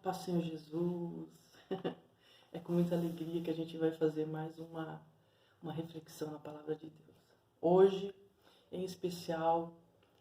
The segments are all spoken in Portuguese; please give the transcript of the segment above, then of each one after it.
Paz, Senhor Jesus. É com muita alegria que a gente vai fazer mais uma reflexão na Palavra de Deus. Hoje, em especial,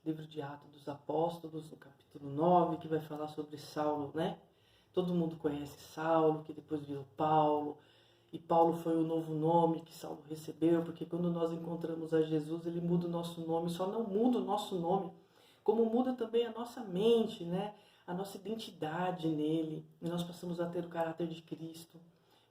livro de Atos dos Apóstolos, no capítulo 9, que vai falar sobre Saulo, né? Todo mundo conhece Saulo, que depois virou Paulo. E Paulo foi o novo nome que Saulo recebeu, porque quando nós encontramos a Jesus, ele muda o nosso nome. Só não muda o nosso nome, como muda também a nossa mente, né? A nossa identidade nele, e nós passamos a ter o caráter de Cristo,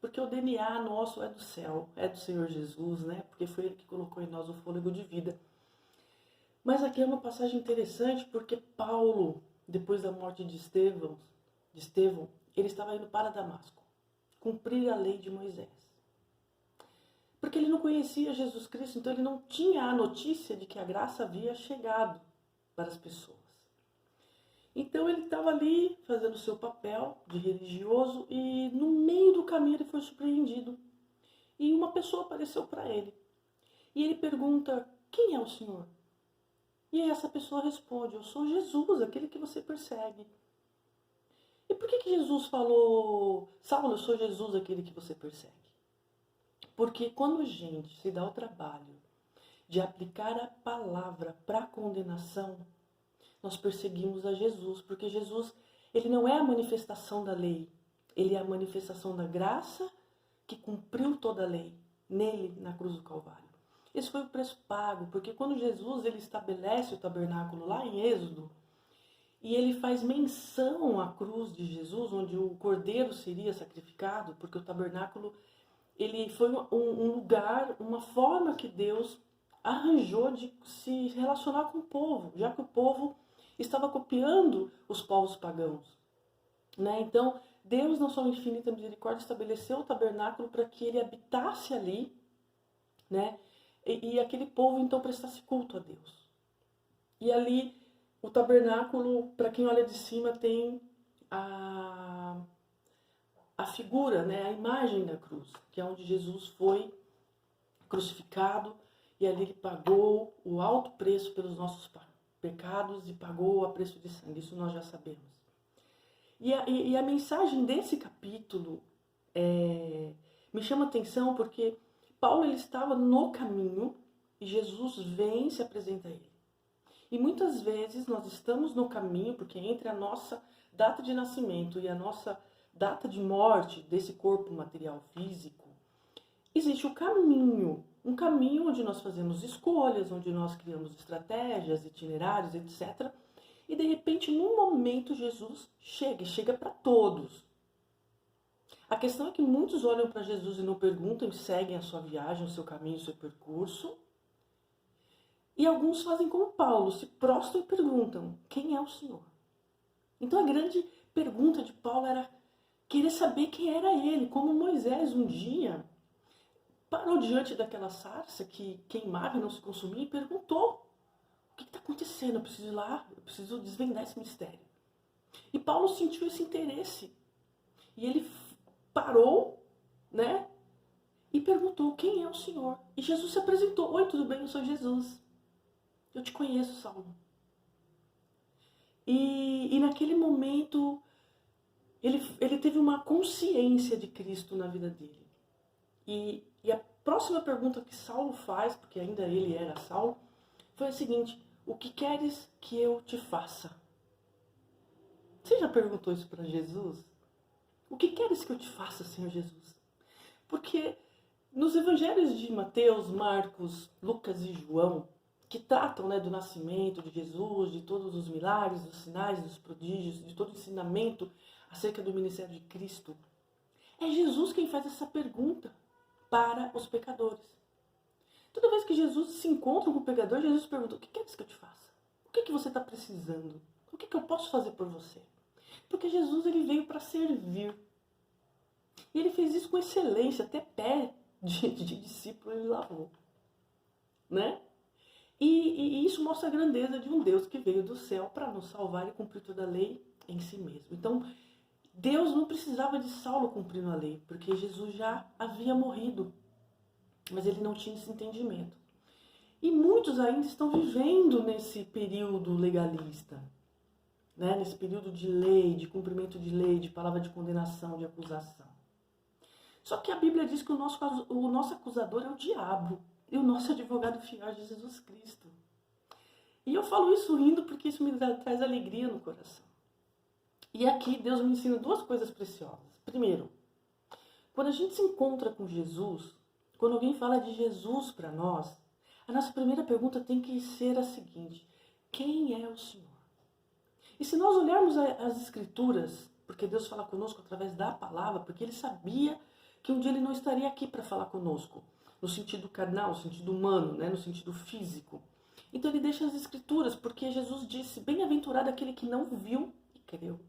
porque o DNA nosso é do céu, é do Senhor Jesus, né? Porque foi Ele que colocou em nós o fôlego de vida. Mas aqui é uma passagem interessante, porque Paulo, depois da morte de Estevão, ele estava indo para Damasco, cumprir a lei de Moisés. Porque ele não conhecia Jesus Cristo, então ele não tinha a notícia de que a graça havia chegado para as pessoas. Então ele estava ali fazendo o seu papel de religioso e no meio do caminho ele foi surpreendido. E uma pessoa apareceu para ele. E ele pergunta, quem é o Senhor? E aí essa pessoa responde, eu sou Jesus, aquele que você persegue. E por que Jesus falou, Saulo, eu sou Jesus, aquele que você persegue? Porque quando a gente se dá o trabalho de aplicar a palavra para a condenação, nós perseguimos a Jesus, porque Jesus, ele não é a manifestação da lei, ele é a manifestação da graça que cumpriu toda a lei, nele, na cruz do Calvário. Esse foi o preço pago, porque quando Jesus ele estabelece o tabernáculo lá em Êxodo, e ele faz menção à cruz de Jesus, onde o cordeiro seria sacrificado, porque o tabernáculo ele foi um lugar, uma forma que Deus arranjou de se relacionar com o povo, já que o povo estava copiando os povos pagãos, né? Então, Deus, na sua infinita misericórdia, estabeleceu o tabernáculo para que ele habitasse ali, né? E aquele povo, então, prestasse culto a Deus. E ali, o tabernáculo, para quem olha de cima, tem a figura, né? A imagem da cruz, que é onde Jesus foi crucificado, e ali ele pagou o alto preço pelos nossos pecados e pagou a preço de sangue, isso nós já sabemos. E a mensagem desse capítulo me chama atenção porque Paulo ele estava no caminho e Jesus vem e se apresenta a ele. E muitas vezes nós estamos no caminho, porque entre a nossa data de nascimento e a nossa data de morte desse corpo material físico, existe o caminho, um caminho onde nós fazemos escolhas, onde nós criamos estratégias, itinerários, etc. E de repente, num momento, Jesus chega para todos. A questão é que muitos olham para Jesus e não perguntam, e seguem a sua viagem, o seu caminho, o seu percurso. E alguns fazem como Paulo, se prostram e perguntam, quem é o Senhor? Então a grande pergunta de Paulo era querer saber quem era ele, como Moisés um dia parou diante daquela sarça que queimava e não se consumia e perguntou, o que está acontecendo? Eu preciso ir lá, eu preciso desvendar esse mistério. E Paulo sentiu esse interesse. E ele parou, né? E perguntou, quem é o Senhor? E Jesus se apresentou. Oi, tudo bem? Eu sou Jesus. Eu te conheço, Saulo. E naquele momento, ele teve uma consciência de Cristo na vida dele. E a próxima pergunta que Saulo faz, porque ainda ele era Saulo, foi a seguinte, o que queres que eu te faça? Você já perguntou isso para Jesus? O que queres que eu te faça, Senhor Jesus? Porque nos evangelhos de Mateus, Marcos, Lucas e João, que tratam, né, do nascimento de Jesus, de todos os milagres, dos sinais, dos prodígios, de todo o ensinamento acerca do ministério de Cristo, é Jesus quem faz essa pergunta para os pecadores. Toda vez que Jesus se encontra com o pecador, Jesus pergunta, o que queres que eu te faça? O que você está precisando? O que eu posso fazer por você? Porque Jesus ele veio para servir. E ele fez isso com excelência, até pé de discípulo ele lavou. Né? E isso mostra a grandeza de um Deus que veio do céu para nos salvar e cumprir toda a lei em si mesmo. Então, Deus não precisava de Saulo cumprindo a lei, porque Jesus já havia morrido. Mas ele não tinha esse entendimento. E muitos ainda estão vivendo nesse período legalista. né? Nesse período de lei, de cumprimento de lei, de palavra de condenação, de acusação. Só que a Bíblia diz que o nosso acusador é o diabo e o nosso advogado fiel é Jesus Cristo. E eu falo isso rindo porque isso me traz alegria no coração. E aqui Deus me ensina duas coisas preciosas. Primeiro, quando a gente se encontra com Jesus, quando alguém fala de Jesus para nós, a nossa primeira pergunta tem que ser a seguinte: quem é o Senhor? E se nós olharmos as Escrituras, porque Deus fala conosco através da palavra, porque Ele sabia que um dia Ele não estaria aqui para falar conosco, no sentido carnal, no sentido humano, né, no sentido físico. Então Ele deixa as Escrituras, porque Jesus disse: bem-aventurado aquele que não viu e creu.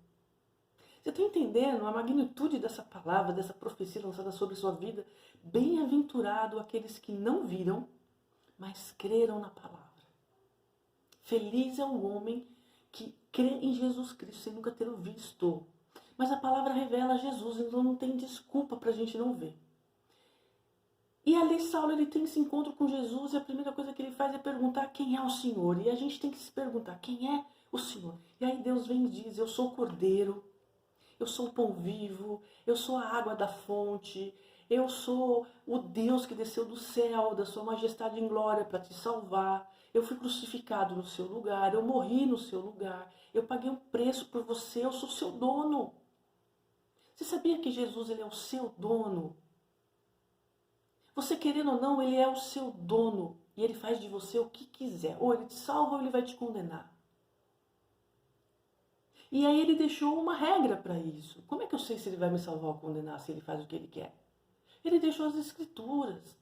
Você está entendendo a magnitude dessa palavra, dessa profecia lançada sobre sua vida? Bem-aventurado aqueles que não viram, mas creram na palavra. Feliz é o homem que crê em Jesus Cristo sem nunca ter o visto. Mas a palavra revela Jesus, então não tem desculpa para a gente não ver. E ali Saulo ele tem esse encontro com Jesus e a primeira coisa que ele faz é perguntar quem é o Senhor. E a gente tem que se perguntar quem é o Senhor. E aí Deus vem e diz: eu sou o Cordeiro, eu sou o pão vivo, eu sou a água da fonte, eu sou o Deus que desceu do céu, da sua majestade em glória para te salvar. Eu fui crucificado no seu lugar, eu morri no seu lugar, eu paguei um preço por você, eu sou seu dono. Você sabia que Jesus ele é o seu dono? Você querendo ou não, ele é o seu dono e ele faz de você o que quiser. Ou ele te salva ou ele vai te condenar. E aí ele deixou uma regra para isso. Como é que eu sei se ele vai me salvar ou condenar, se ele faz o que ele quer? Ele deixou as Escrituras.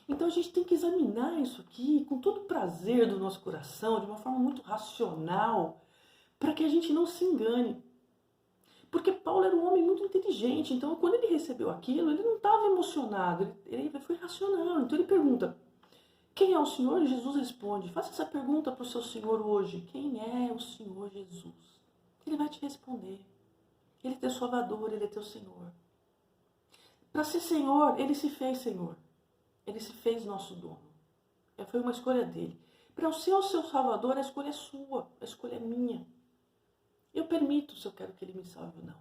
Então a gente tem que examinar isso aqui com todo o prazer do nosso coração, de uma forma muito racional, para que a gente não se engane. Porque Paulo era um homem muito inteligente, então quando ele recebeu aquilo, ele não estava emocionado, ele foi racional. Então ele pergunta: quem é o Senhor? E Jesus responde: faça essa pergunta para o seu Senhor hoje: quem é o Senhor Jesus? Ele vai te responder. Ele é teu Salvador, Ele é teu Senhor. Para ser Senhor, Ele se fez Senhor. Ele se fez nosso dono. Foi uma escolha dele. Para ser o seu Salvador, a escolha é sua, a escolha é minha. Eu permito se eu quero que Ele me salve ou não.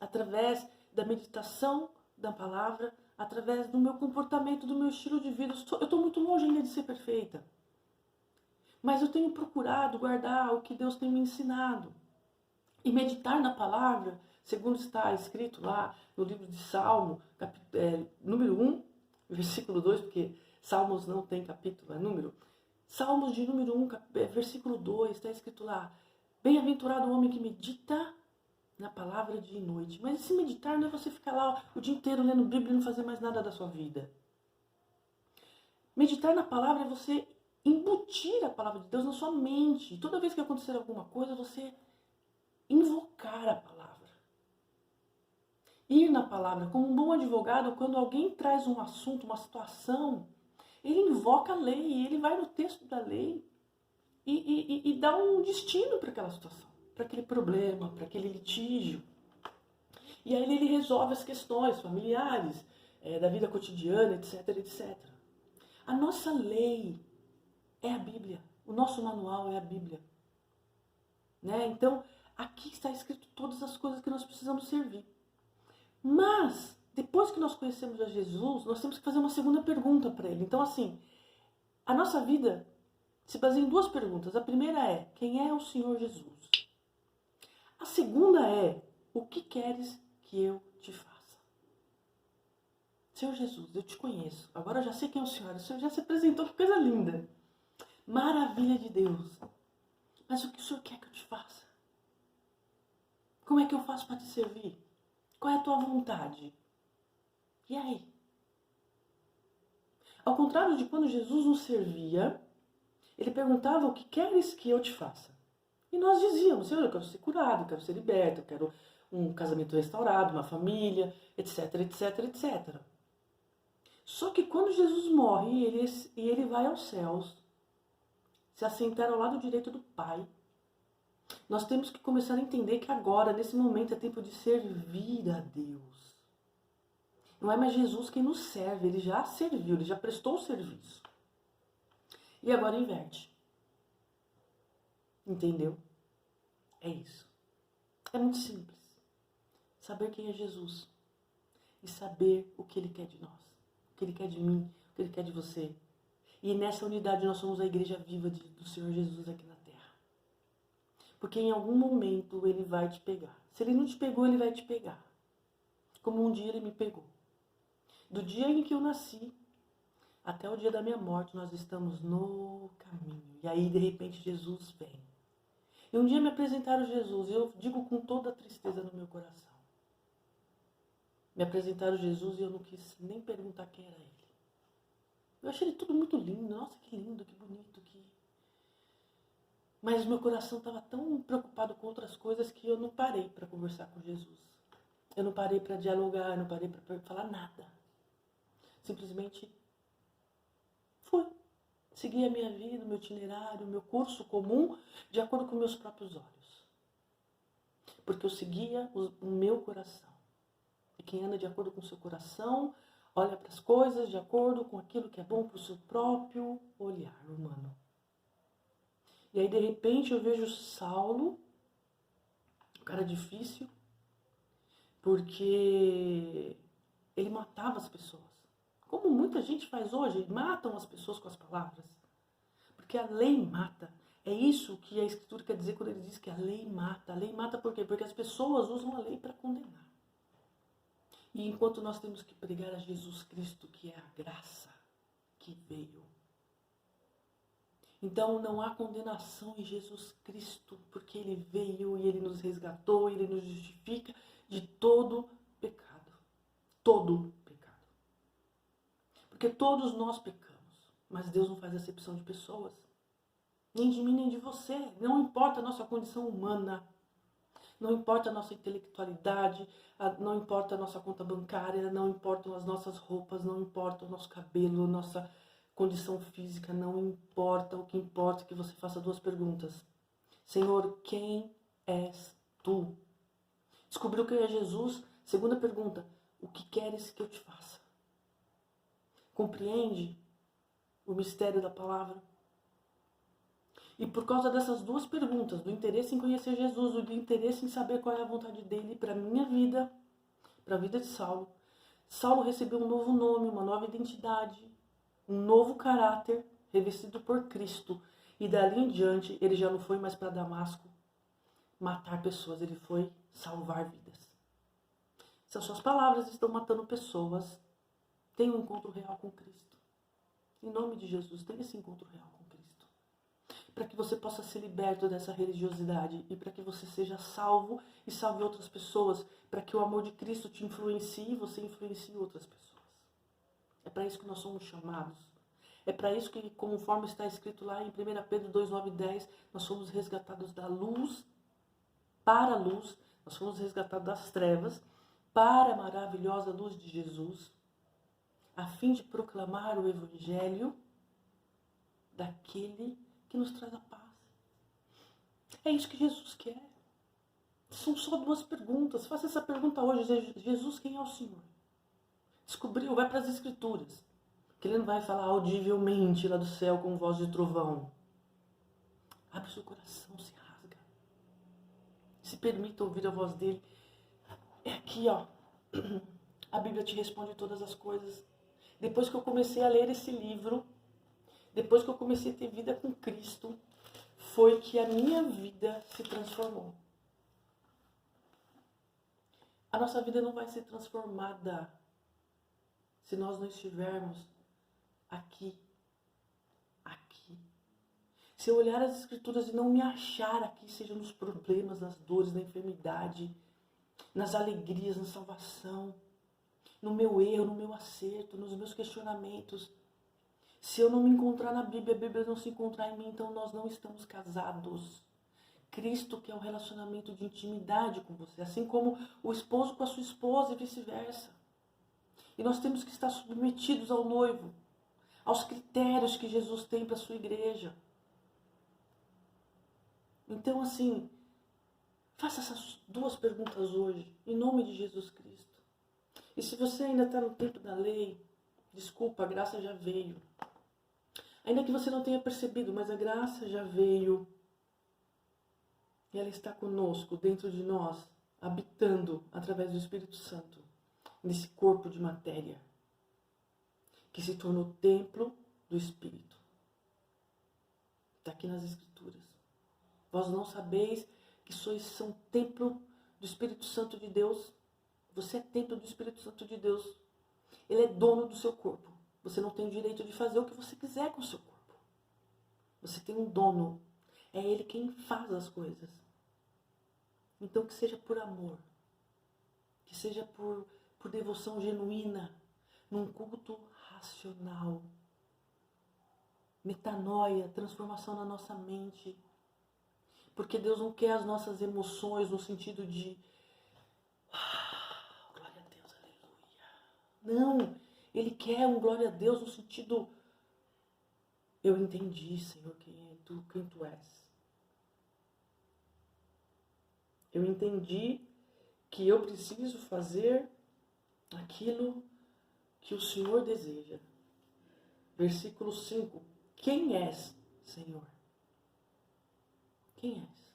Através da meditação da palavra, através do meu comportamento, do meu estilo de vida. Eu estou muito longe ainda de ser perfeita. Mas eu tenho procurado guardar o que Deus tem me ensinado. E meditar na palavra, segundo está escrito lá no livro de Salmo, número 1, versículo 2, porque Salmos não tem capítulo, é número. Salmos de número 1, versículo 2, está escrito lá: bem-aventurado o homem que medita na palavra dia e noite. Mas esse meditar não é você ficar lá o dia inteiro lendo Bíblia e não fazer mais nada da sua vida. Meditar na palavra é você embutir a palavra de Deus na sua mente. Toda vez que acontecer alguma coisa, você invocar a palavra. Ir na palavra. Como um bom advogado, quando alguém traz um assunto, uma situação, ele invoca a lei, ele vai no texto da lei e dá um destino para aquela situação, para aquele problema, para aquele litígio. E aí ele resolve as questões familiares, da vida cotidiana, etc, etc. A nossa lei é a Bíblia. O nosso manual é a Bíblia. Né? Então, aqui está escrito todas as coisas que nós precisamos servir. Mas, depois que nós conhecemos a Jesus, nós temos que fazer uma segunda pergunta para Ele. Então, assim, a nossa vida se baseia em duas perguntas. A primeira é: quem é o Senhor Jesus? A segunda é: o que queres que eu te faça? Senhor Jesus, eu te conheço. Agora eu já sei quem é o Senhor. O Senhor já se apresentou, que coisa linda. Maravilha de Deus. Mas o que o Senhor quer que eu te faça? Como é que eu faço para te servir? Qual é a tua vontade? E aí? Ao contrário de quando Jesus nos servia, Ele perguntava: o que queres que eu te faça? E nós dizíamos: Senhor, eu quero ser curado, eu quero ser liberto, eu quero um casamento restaurado, uma família, etc, etc, etc. Só que quando Jesus morre e ele vai aos céus, se assentar ao lado direito do Pai, nós temos que começar a entender que agora, nesse momento, é tempo de servir a Deus. Não é mais Jesus quem nos serve, Ele já serviu, Ele já prestou o serviço. E agora inverte. Entendeu? É isso. É muito simples. Saber quem é Jesus. E saber o que Ele quer de nós. O que Ele quer de mim. O que Ele quer de você. E nessa unidade nós somos a igreja viva do Senhor Jesus aqui na terra. Porque em algum momento Ele vai te pegar. Se Ele não te pegou, Ele vai te pegar. Como um dia Ele me pegou. Do dia em que eu nasci até o dia da minha morte, nós estamos no caminho. E aí, de repente, Jesus vem. E um dia me apresentaram Jesus, e eu digo com toda a tristeza no meu coração. Me apresentaram Jesus e eu não quis nem perguntar quem era Ele. Eu achei ele tudo muito lindo. Nossa, que lindo, que bonito. Mas meu coração estava tão preocupado com outras coisas que eu não parei para conversar com Jesus. Eu não parei para dialogar, eu não parei para falar nada. Simplesmente fui. Segui a minha vida, o meu itinerário, o meu curso comum, de acordo com meus próprios olhos. Porque eu seguia o meu coração. E quem anda de acordo com o seu coração, olha para as coisas de acordo com aquilo que é bom para o seu próprio olhar humano. E aí, de repente, eu vejo Saulo, um cara difícil, porque ele matava as pessoas. Como muita gente faz hoje, matam as pessoas com as palavras. Porque a lei mata. É isso que a Escritura quer dizer quando ele diz que a lei mata. A lei mata por quê? Porque as pessoas usam a lei para condenar. E enquanto nós temos que pregar a Jesus Cristo, que é a graça que veio. Então não há condenação em Jesus Cristo, porque Ele veio e Ele nos resgatou, Ele nos justifica de todo pecado. Todo pecado. Porque todos nós pecamos, mas Deus não faz acepção de pessoas. Nem de mim, nem de você. Não importa a nossa condição humana. Não importa a nossa intelectualidade, não importa a nossa conta bancária, não importam as nossas roupas, não importa o nosso cabelo, nossa condição física, não importa. O que importa é que você faça duas perguntas. Senhor, quem és tu? Descobriu quem é Jesus? Segunda pergunta, o que queres que eu te faça? Compreende o mistério da palavra? E por causa dessas duas perguntas, do interesse em conhecer Jesus, do interesse em saber qual é a vontade dele para a minha vida, para a vida de Saulo, Saulo recebeu um novo nome, uma nova identidade, um novo caráter revestido por Cristo. E dali em diante, ele já não foi mais para Damasco matar pessoas, ele foi salvar vidas. Se as suas palavras estão matando pessoas, tenha um encontro real com Cristo. Em nome de Jesus, tenha esse encontro real com Cristo. Para que você possa ser liberto dessa religiosidade e para que você seja salvo e salve outras pessoas, para que o amor de Cristo te influencie e você influencie outras pessoas. É para isso que nós somos chamados. É para isso que, conforme está escrito lá em 1 Pedro 2, 9 e 10, nós somos resgatados da luz para a luz, nós fomos resgatados das trevas para a maravilhosa luz de Jesus, a fim de proclamar o Evangelho daquele que nos traz a paz. É isso que Jesus quer. São só duas perguntas. Faça essa pergunta hoje. Jesus, quem é o Senhor? Descobriu, vai para as Escrituras. Que ele não vai falar audivelmente lá do céu com voz de trovão. Abre seu coração, se rasga. Se permita ouvir a voz dele. É aqui, ó. A Bíblia te responde todas as coisas. Depois que eu comecei a ler esse livro, depois que eu comecei a ter vida com Cristo, foi que a minha vida se transformou. A nossa vida não vai ser transformada se nós não estivermos aqui. Se eu olhar as Escrituras e não me achar aqui, seja nos problemas, nas dores, na enfermidade, nas alegrias, na salvação, no meu erro, no meu acerto, nos meus questionamentos. Se eu não me encontrar na Bíblia, a Bíblia não se encontrar em mim, então nós não estamos casados. Cristo quer um relacionamento de intimidade com você, assim como o esposo com a sua esposa e vice-versa. E nós temos que estar submetidos ao noivo, aos critérios que Jesus tem para a sua igreja. Então, assim, faça essas duas perguntas hoje, em nome de Jesus Cristo. E se você ainda está no tempo da lei, desculpa, a graça já veio. Ainda que você não tenha percebido, mas a graça já veio. E ela está conosco, dentro de nós, habitando através do Espírito Santo, nesse corpo de matéria, que se tornou templo do Espírito. Está aqui nas Escrituras. Vós não sabeis que são templo do Espírito Santo de Deus? Você é templo do Espírito Santo de Deus. Ele é dono do seu corpo. Você não tem o direito de fazer o que você quiser com o seu corpo. Você tem um dono. É Ele quem faz as coisas. Então que seja por amor. Que seja por devoção genuína. Num culto racional. Metanoia, transformação na nossa mente. Porque Deus não quer as nossas emoções no sentido de glória a Deus, aleluia. Não, Ele quer um glória a Deus no sentido eu entendi, Senhor, quem Tu és. Eu entendi que eu preciso fazer aquilo que o Senhor deseja. Versículo 5. Quem és, Senhor? Quem és?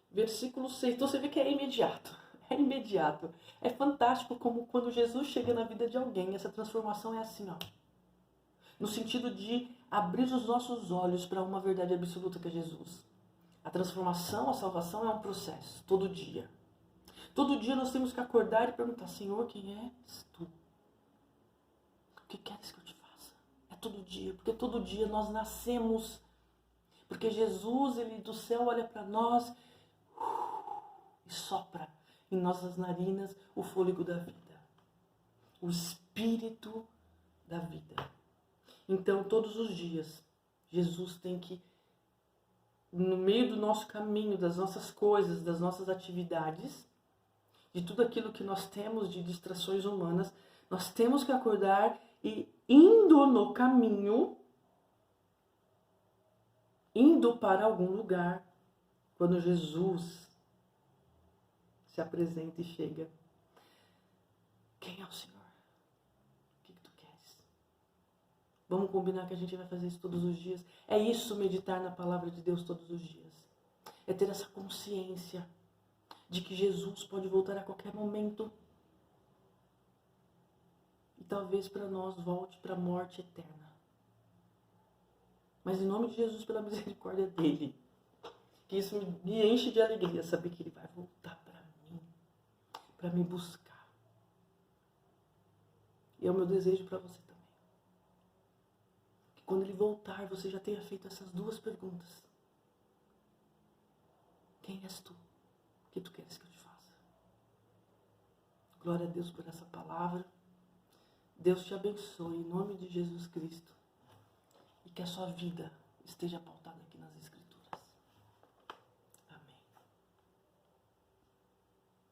Versículo 6. Então você vê que é imediato. É imediato. É fantástico como quando Jesus chega na vida de alguém, essa transformação é assim, ó. No sentido de abrir os nossos olhos para uma verdade absoluta que é Jesus. A transformação, a salvação é um processo, todo dia. Todo dia nós temos que acordar e perguntar, Senhor, quem és Tu? O que queres que eu te faça? É todo dia, porque todo dia nós nascemos. Porque Jesus, Ele do céu olha para nós e sopra em nossas narinas o fôlego da vida. O Espírito da vida. Então, todos os dias, Jesus tem que, no meio do nosso caminho, das nossas coisas, das nossas atividades, de tudo aquilo que nós temos de distrações humanas, nós temos que acordar e, indo no caminho, indo para algum lugar, quando Jesus se apresenta e chega. Quem é o Senhor? O que Tu queres? Vamos combinar que a gente vai fazer isso todos os dias? É isso, meditar na palavra de Deus todos os dias. É ter essa consciência de que Jesus pode voltar a qualquer momento. E talvez para nós volte para a morte eterna. Mas em nome de Jesus, pela misericórdia dEle, que isso me enche de alegria, saber que Ele vai voltar para me buscar. E é o meu desejo para você também. Que quando Ele voltar, você já tenha feito essas duas perguntas. Quem és Tu? O que Tu queres que eu te faça? Glória a Deus por essa palavra. Deus te abençoe em nome de Jesus Cristo. E que a sua vida esteja pautada